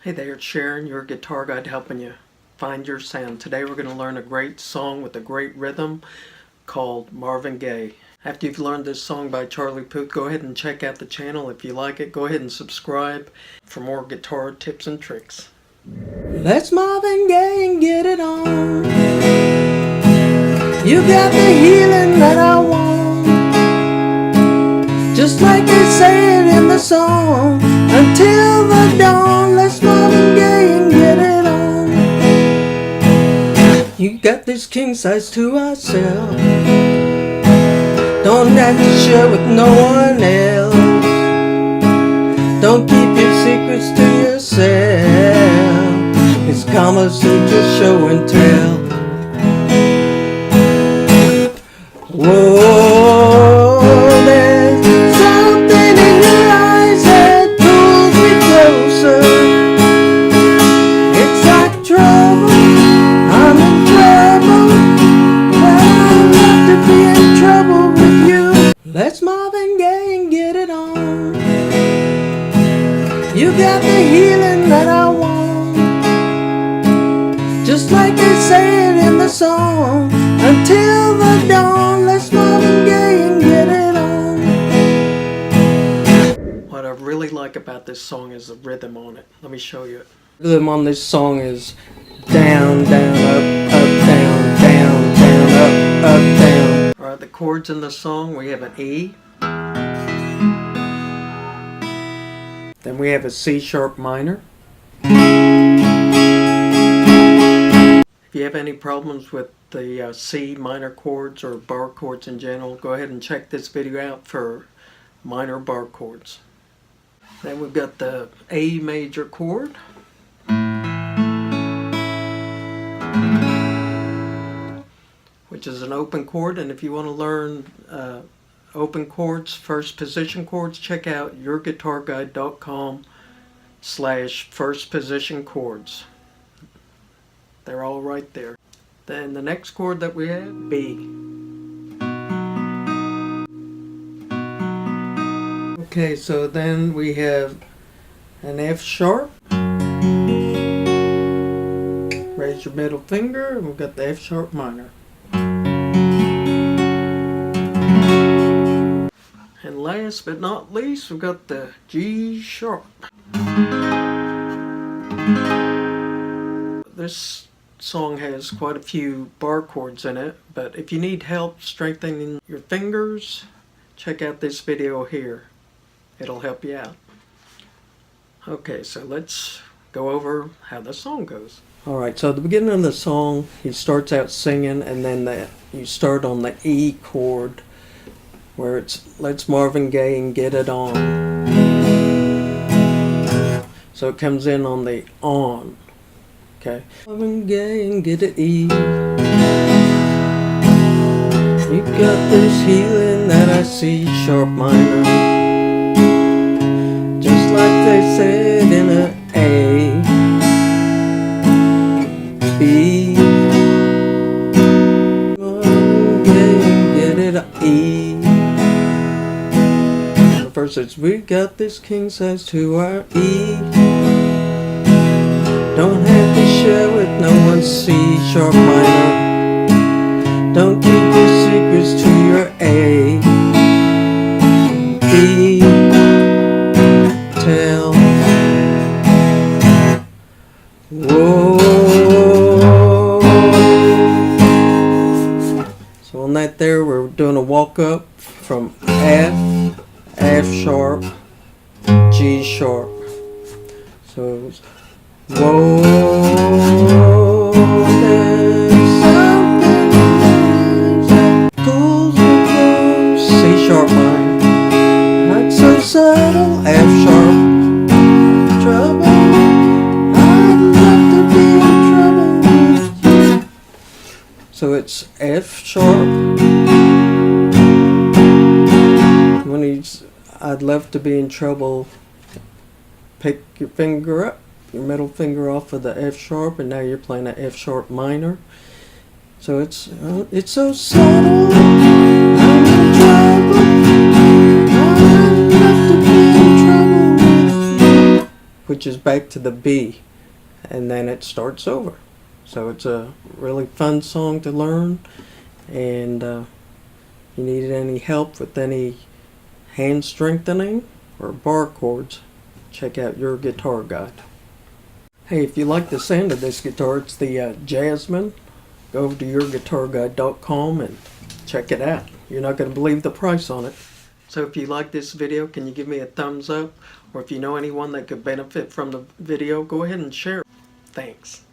Hey there, it's Sharon, your guitar guide, helping you find your sound. Today we're going to learn a great song with a great rhythm called Marvin Gaye. After you've learned this song by Charlie Puth, go ahead and check out the channel. If you like it, go ahead and subscribe for more guitar tips and tricks. Let's Marvin Gaye and get it on. You got the healing that I want, just like they say it in the song. Until the dawn, let's Marvin Gaye and get it on. You got this king size to ourselves, don't have to share with no one else. Don't keep your secrets to yourself. It's Kama Sutra show and tell. Whoa, there's something in your eyes that pulls me closer. It's like trouble, I'm in trouble, but I'd love to be in trouble with you. Let's Marvin Gaye and get it on. You got the healing that I want, just like they say it in the song. Until the dawn, let's Marvin Gaye and get it on. What I really like about this song is the rhythm on it. Let me show you it. The rhythm on this song is down, down, up, down, down, down, up, down. Alright, the chords in the song, we have an E. Then we have a C sharp minor. If you have any problems with the C minor chords or bar chords in general, go ahead and check this video out for minor bar chords. Then we've got the A major chord. Which is an open chord, and if you want to learn open chords, first position chords, check out YourGuitarGuide.com/first position chords. They're all right there. Then the next chord that we have, B. Okay, so then we have an F sharp. Raise your middle finger, and we've got the F sharp minor. And last but not least, we've got the G sharp. This song has quite a few bar chords in it, but if you need help strengthening your fingers, check out this video here. It'll help you out. Okay, so let's go over how the song goes. Alright, so at the beginning of the song, he starts out singing, and then you start on the E chord, where it's let's Marvin Gaye and get it on. So it comes in on the on. Okay. Marvin Gaye and get it E. You got this healing that I see, sharp minor, just like they said in a A, B. Marvin Gaye and get it E. The first is we got this king size to our E. Don't have to share with no one, C sharp minor. Don't keep your secrets to your A, B, tell. Whoa. So on that there, we're doing a walk up from F, F sharp, G sharp. So it was whoa, there's something that pulls me close. C sharp minor, not so subtle. F sharp, trouble. I'd love to be in trouble with you. So it's F sharp. When he's, I'd love to be in trouble. Pick your finger up, your middle finger off of the F sharp, and now you're playing an F sharp minor. So it's so subtle. I'm in trouble. I'd love to be in trouble with you. which is back to the B, and then it starts over. So it's a really fun song to learn, and you need any help with any hand strengthening or bar chords, check out Your Guitar Guide. Hey, if you like the sound of this guitar, it's the Jasmine. Go over to YourGuitarGuide.com and check it out. You're not going to believe the price on it. So if you like this video, can you give me a thumbs up? Or if you know anyone that could benefit from the video, go ahead and share it. Thanks.